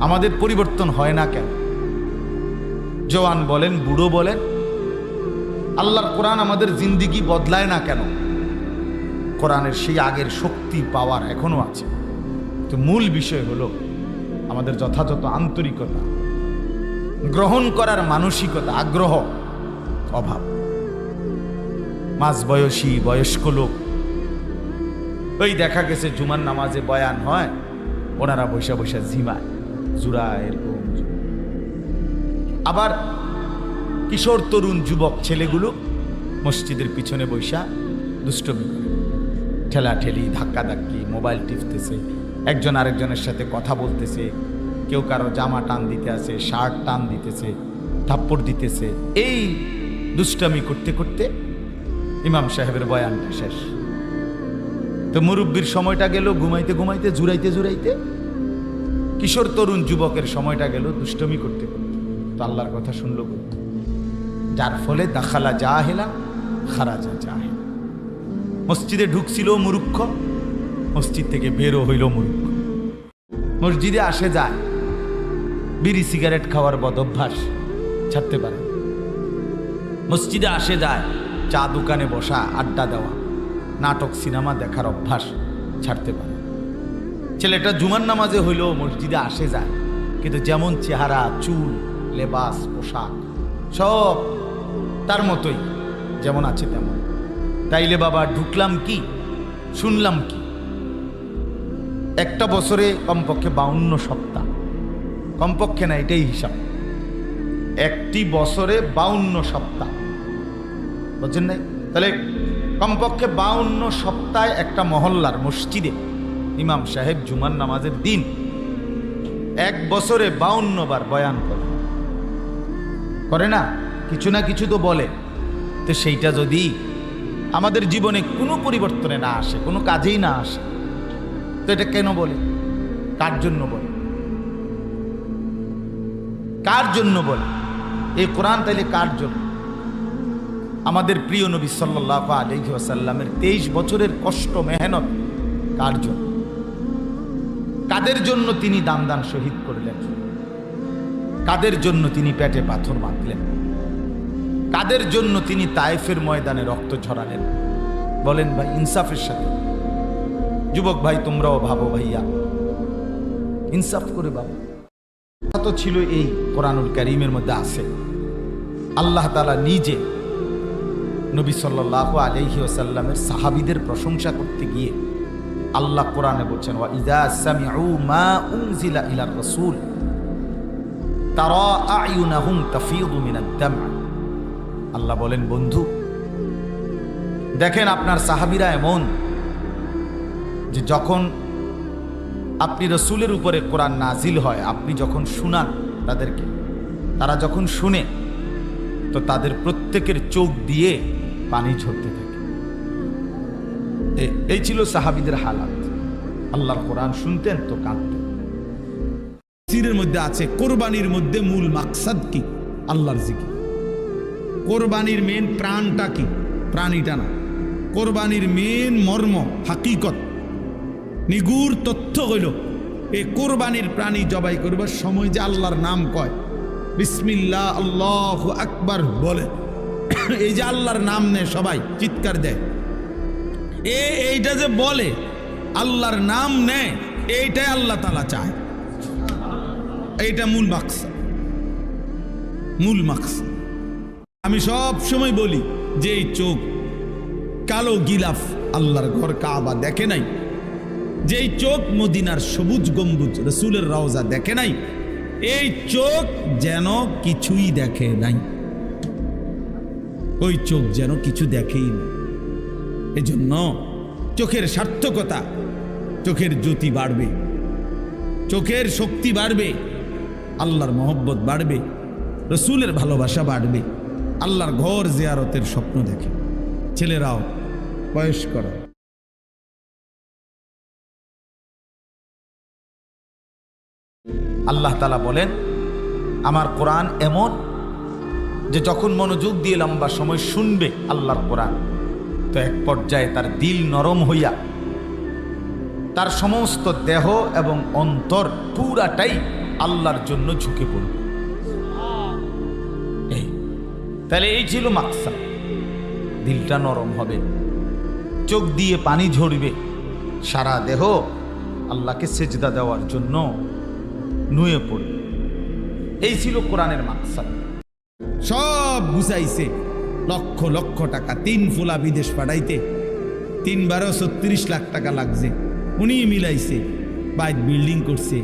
আমাদের পরিবর্তন হয় না কেন? জওয়ান বলেন, বুড়ো বলেন, আল্লাহর কোরআন আমাদের জিন্দিগি বদলায় না কেন? কোরআনের সেই আগের শক্তি পাওয়ার এখনো আছে। তো মূল বিষয় হলো আমাদের যথাযথ আন্তরিকতা, গ্রহণ করার মানসিকতা, আগ্রহ অভাব। মাঝবয়সী বয়স্ক লোক, ওই দেখা গেছে জুমার নামাজে বয়ান হয়, ওনারা বৈশা বৈশা ঝিমায়, জুরা এরকম। আবার কিশোর তরুণ যুবক ছেলেগুলো মসজিদের পিছনে বৈশা দুষ্টমি করে, ঠেলাঠেলি, ধাক্কাধাক্কি, মোবাইল টিপতেছে, একজন আরেকজনের সাথে কথা বলতেছে, কেউ কারো জামা টান দিতে আছে, শার্ট টান দিতেছে, থাপ্পড় দিতেছে। এই দুষ্টামি করতে করতে ইমাম সাহেবের বয়ানটা শেষ। তো মুরব্বীর সময়টা গেল ঘুমাইতে ঘুমাইতে, জুড়াইতে জুড়াইতে। কিশোর তরুণ যুবকের সময়টা গেল দুষ্টমি করতে করতে। তো আল্লাহর কথা শুনলো, যার ফলে দাখালা জাহেলা খারাজা জাহেলা। মসজিদে ঢুকছিল মূর্খ, মসজিদ থেকে বেরো হইল মূর্খ। মসজিদে আসে যায়, বিড়ি সিগারেট খাওয়ার বদ অভ্যাস ছাড়তে পারে। মসজিদে আসে যায়, চা দোকানে বসা, আড্ডা দেওয়া, নাটক সিনেমা দেখার অভ্যাস ছাড়তে পারে। ছেলেটা জুমার নামাজে হইল মসজিদে আসে যায়, কিন্তু যেমন চেহারা, চুল, লেবাস, পোশাক সব তার মতোই, যেমন আছে তেমন। তাইলে বাবা ঢুকলাম কি, শুনলাম কি? একটা বছরে কমপক্ষে 52 সপ্তাহ, কমপক্ষে না, এটাই হিসাব। একটি বছরে 52 সপ্তাহ, বুঝছেন নাই? তাহলে কমপক্ষে 52 সপ্তাহে একটা মহল্লার মসজিদে ইমাম সাহেব জুমার নামাজের দিন এক বছরে 52 বার বয়ান করে না? কিছু না কিছু তো বলে। তো সেইটা যদি আমাদের জীবনে কোনো পরিবর্তনে না আসে, কোনো কাজেই না আসে, তো এটা কেন বলে? কার জন্য বলে? কার জন্য বলে এই কোরআন? তাইলে কার জন্য? আমাদের প্রিয় নবী সাল্লাল্লাহু আলাইহি ওয়াসাল্লামের 23 বছরের কষ্ট মেহনত কার জন্য? কাদের জন্য তিনি দান দান শহীদ করলেন? কাদের জন্য তিনি পেটে পাথর বাঁধলেন? কাদের জন্য তিনি তায়েফের ময়দানে রক্ত ঝরালেন? বলেন ভাই, ইনসাফের সাথে। যুবক ভাই, তোমরাও ভাবো ভাইয়া, ইনসাফ করে ভাবো। তো ছিল এই কোরআনুল কারীমের মধ্যে আছে। আল্লাহ তাআলা নিজে নবী সাল্লাল্লাহু আলাইহি ওয়াসাল্লামের সাহাবীদের প্রশংসা করতে গিয়ে আল্লাহ কোরআনে বলছেন, ওয়া ইযা সামিউ মা উনজিলা ইলার রাসূল তারা আয়ুনাহুম তাফিদু মিনাদ দাম। আল্লাহ বলেন, বন্ধু দেখেন আপনার সাহাবীরা এমন যে যখন আপনি রাসূলের উপরে কোরআন নাজিল হয়, আপনি যখন শুনান তাদেরকে, তারা যখন শুনে তো তাদের প্রত্যেকের চোখ দিয়ে পানি ঝরতে থাকে। এই ছিল সাহাবীদের হালাত। আল্লাহর কোরআন শুনতেন তো কাঁদতেন। তাফসীরের মধ্যে আছে কোরবানির মধ্যে মূল মাকসাদ কি? আল্লাহর জিকির। কোরবানির মেন প্রাণটা কি? প্রাণীটা না, কোরবানির মেন মর্ম, হাকিকত, নিগুড় তথ্য হইল এই কোরবানির প্রাণী জবাই করবার সময় যে আল্লাহর নাম কয়, বিসমিল্লাহ আল্লাহু আকবার বলে, এই যে আল্লাহর নাম নেয়, সবাই চিৎকার দেয়, এইটা যে বলে আল্লাহর নাম নেয়, এইটাই আল্লাহ তাআলা চায়। এইটা মূল মাকসাদ, মূল মাকসাদ। আমি সব সময় বলি যে এই চোখ কালো গিলাফ আল্লাহর ঘর কাবা দেখে নাই, যেই চোখ মদিনার সবুজ গম্বুজ রাসূলের রওজা দেখে নাই, এই চোখ যেন কিছুই দেখে নাই, ওই চোখ যেন কিছু দেখেই না। এজন্য চোখের সার্থকতা, চোখের জ্যোতি বাড়বে, চোখের শক্তি বাড়বে, আল্লাহর মহব্বত বাড়বে, রাসূলের ভালোবাসা বাড়বে, আল্লাহর ঘর জিয়ারতের স্বপ্ন দেখে। ছেলেরাও, বয়স্করা, আল্লাহ তাআলা বলেন আমার কোরআন এমন যে যখন মনোযোগ দিয়ে লম্বা সময় শুনবে আল্লাহর কোরআন, তো এক পর্যায়ে তার দিল নরম হইয়া তার সমস্ত দেহ এবং অন্তর পুরাটাই আল্লাহর জন্য ঝুঁকে পড়বে। এই তাহলে এই ছিল মাকসাদ। দিলটা নরম হবে, চোখ দিয়ে পানি ঝরবে, সারা দেহ আল্লাহকে সেজদা দেওয়ার জন্য নুয়ে পড়বে। এই ছিল কোরআনের মাকসাদ। সব বুঝাইছে, লক্ষ লক্ষ টাকা, 3 ফুলা বিদেশ পাঠাইতে 3 36 লাখ টাকা লাগছে। উনি মিলাইছে, বাইক বিল্ডিং করছে,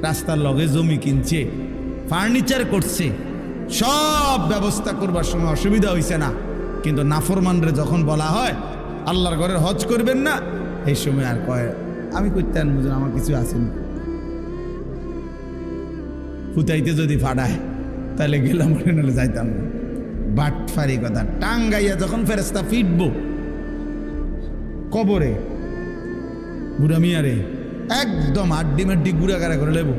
রাস্তার লগে জমি কিনছে, ফার্নিচার করছে, সব ব্যবস্থা করবার সময় অসুবিধা হয়েছে না। কিন্তু নাফরমানরে যখন বলা হয় আল্লাহর ঘরের হজ করবেন না, এই সময় আর কয় আমি করতে বুঝুন, আমার কিছু আসেনি। ফুতাইতে যদি ফাড়ায় তাহলে গেলাম, নাহলে যাইতাম না। বাটফারি কথা। টাঙ্গাইয়া যখন ফেরেস্তা ফিটবো কবরে, বুড়া মিয়ারে একদম আড্ডি মাড্ডি গুড়াগাড়া করে লেবো,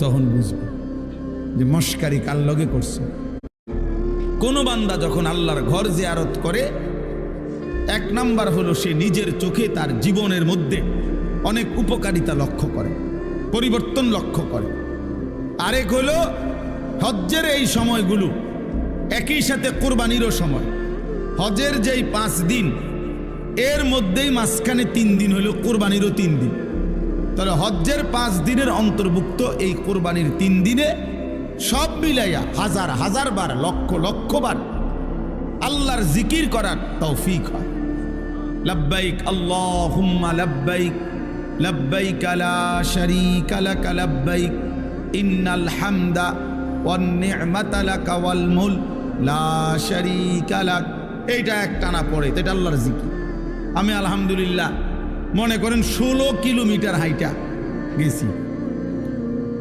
তখন বুঝবো যে মস্কারি কার লগে করছে। কোন বান্দা যখন আল্লাহর ঘর জিয়ারত করে, 1 নাম্বার হলো সে নিজের চোখে তার জীবনের মধ্যে অনেক উপকারিতা লক্ষ্য করে, পরিবর্তন লক্ষ্য করে। আরেক হলো হজ্জের এই সময়গুলো একই সাথে কোরবানিরও সময়। হজের যেই 5 দিন, এর মধ্যেই মাঝখানে 3 দিন হলো কোরবানিরও 3 দিন। তাহলে হজ্জের 5 দিনের অন্তর্ভুক্ত এই কোরবানির 3 দিনে সব মিলাইয়া হাজার হাজার বার, লক্ষ লক্ষ বার আল্লাহর জিকির করার তৌফিক হয়। লব্বাইক আল্লাহুম্মা লব্বাইক, লব্বাইক লা শারীকা লাক লব্বাইক, ইন্নাল হামদা ওয়ান নি'মাতা লাক ওয়াল মুলক লা শারীকা লাক। এইটা একটানা পড়ে, এটা আল্লাহর জিকির। আমি আলহামদুলিল্লাহ মনে করেন 16 কিলোমিটার হাইটা গেছি,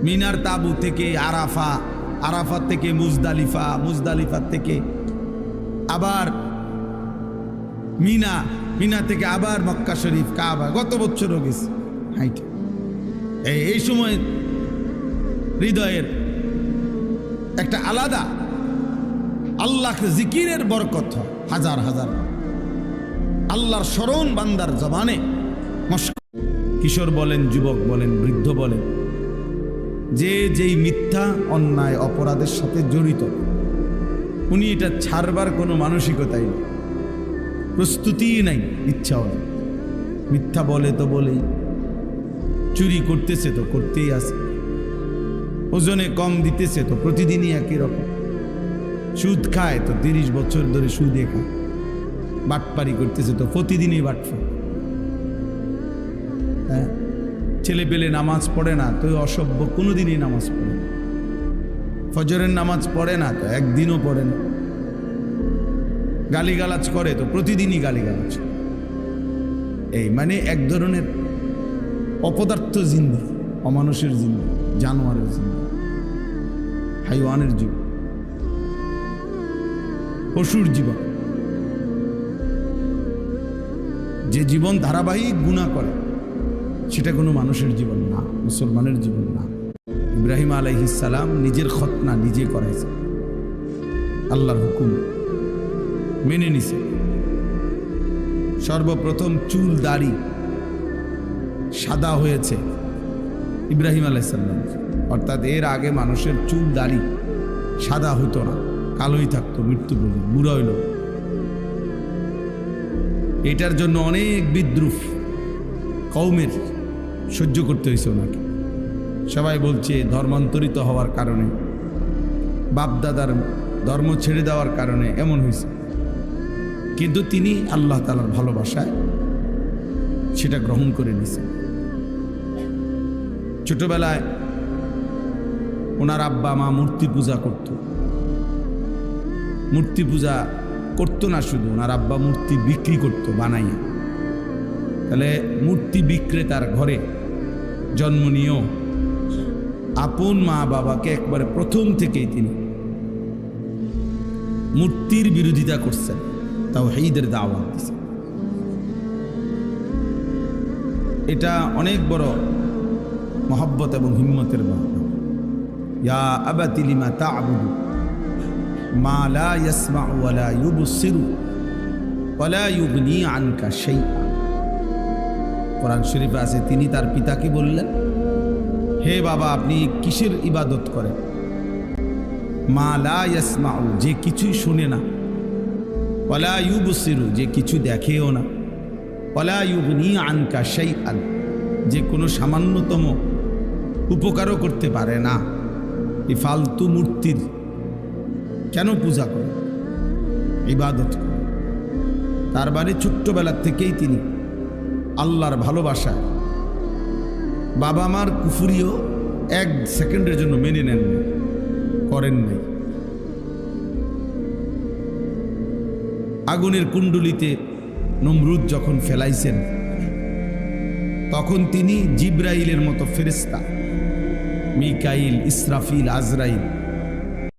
মিনার তাবু থেকে আরাফা, আরাফাত থেকে মুজদালিফা, মুজদালিফা থেকে আবার মিনা, মিনা থেকে আবার মক্কা শরীফ, কাবা। গত বছরও গেছি হাইটা। এই সময় হৃদয়ের একটা আলাদা আল্লাহ জিকিরের বরকত হয় হাজার হাজার। আল্লাহর স্মরণ বান্দার জবানে। কিশোর বলেন, যুবক বলেন, বৃদ্ধ বলেন, যে যেই মিথ্যা অন্যায় অপরাধের সাথে জড়িত, উনি এটা ছাড়বার কোনো মানসিকতাই নেই, প্রস্তুতিই নাই, ইচ্ছাও নেই। মিথ্যা বলে তো বলেই, চুরি করতেছে তো করতেই আছে, ওজনে কম দিতেছে তো প্রতিদিনই একই রকম, সুদ খায় তো 30 বছর ধরে সুদে খায়, বাটপারি করতেছে তো প্রতিদিনই বাটপারি। হ্যাঁ, ছেলে পেলে নামাজ পড়ে না তো অসভ্য, কোনোদিনই নামাজ পড়ে না। ফজরের নামাজ পড়ে না তো একদিনও পড়ে না। গালিগালাজ করে তো প্রতিদিনই গালিগালাজ। এই মানে এক ধরনের অপদার্থ জিন্দেগি, অমানুষের জিন্দেগি, জানোয়ারের জিন্দেগি, হাইওয়ানের জীবন, পশুর জীবন। যে জীবন ধারাবাহিক গুনাহ করে সেটা কোনো মানুষের জীবন না, মুসলমানের জীবন না। ইব্রাহিম আলাইহিস সালাম নিজের খতনা নিজে করাইছে, আল্লাহর হুকুম মেনে নিছে। সর্বপ্রথম চুল দাড়ি সাদা হয়েছে ইব্রাহিম আলাইহিস সালাম, অর্থাৎ এর আগে মানুষের চুল দাড়ি সাদা হতো না, কালোই থাকতো মৃত্যু পর্যন্ত, বুড়া হইল। এটার জন্য অনেক বিদ্রুপ কওমের সহ্য করতে হয়েছে ওনাকে। সবাই বলছে ধর্মান্তরিত হওয়ার কারণে, বাপদাদার ধর্ম ছেড়ে দেওয়ার কারণে এমন হয়েছে। কিন্তু তিনি আল্লাহ তাআলার ভালোবাসায় সেটা গ্রহণ করে নিয়েছেন। ছোটবেলায় ওনার আব্বা মা মূর্তি পূজা করত। মূর্তি পূজা করতো না শুধু, ওনার আব্বা মূর্তি বিক্রি করতো বানাইয়া। তাহলে মূর্তি বিক্রেতার ঘরে জন্ম নিয়েও আপন মা বাবাকে একবারে প্রথম থেকেই তিনি মূর্তির বিরোধিতা করছেন, তাওহীদের দাওয়াত দিয়েছেন। এটা অনেক বড় মহব্বত এবং হিম্মতের ব্যাপার। ইয়া আবাতি লিমা তা'বুদু মা লা ইয়াসমাউ ওয়া লা ইউবসিরু ওয়া লা ইউগনি আনকা শাইআ। কোরআন শরীফে আছে, তিনি তার পিতাকে বললেন, হে বাবা আপনি কিসের ইবাদত করেন? মা লা ইয়াসমাউ, যে কিছুই শুনে না, ওয়ালা ইউবসিরু, যে কিছু দেখেও না, ওয়ালা ইউগনি আনকা শাইআন, যে কোনো সামান্যতম উপকারও করতে পারে না। এই ফালতু মূর্তির কেন পূজা করে, ইবাদত করে? তার বাড়ি ছোট্টবেলার থেকেই তিনি আল্লাহর ভালোবাসায় বাবা মার কুফুরিও এক সেকেন্ডের জন্য মেনে নেন, করেন নাই। আগুনের কুণ্ডুলিতে নমরুদ যখন ফেলাইছেন, তখন তিনি জিব্রাইলের মতো ফেরেশতা, মিকাইল, ইসরাফিল, আজরাইল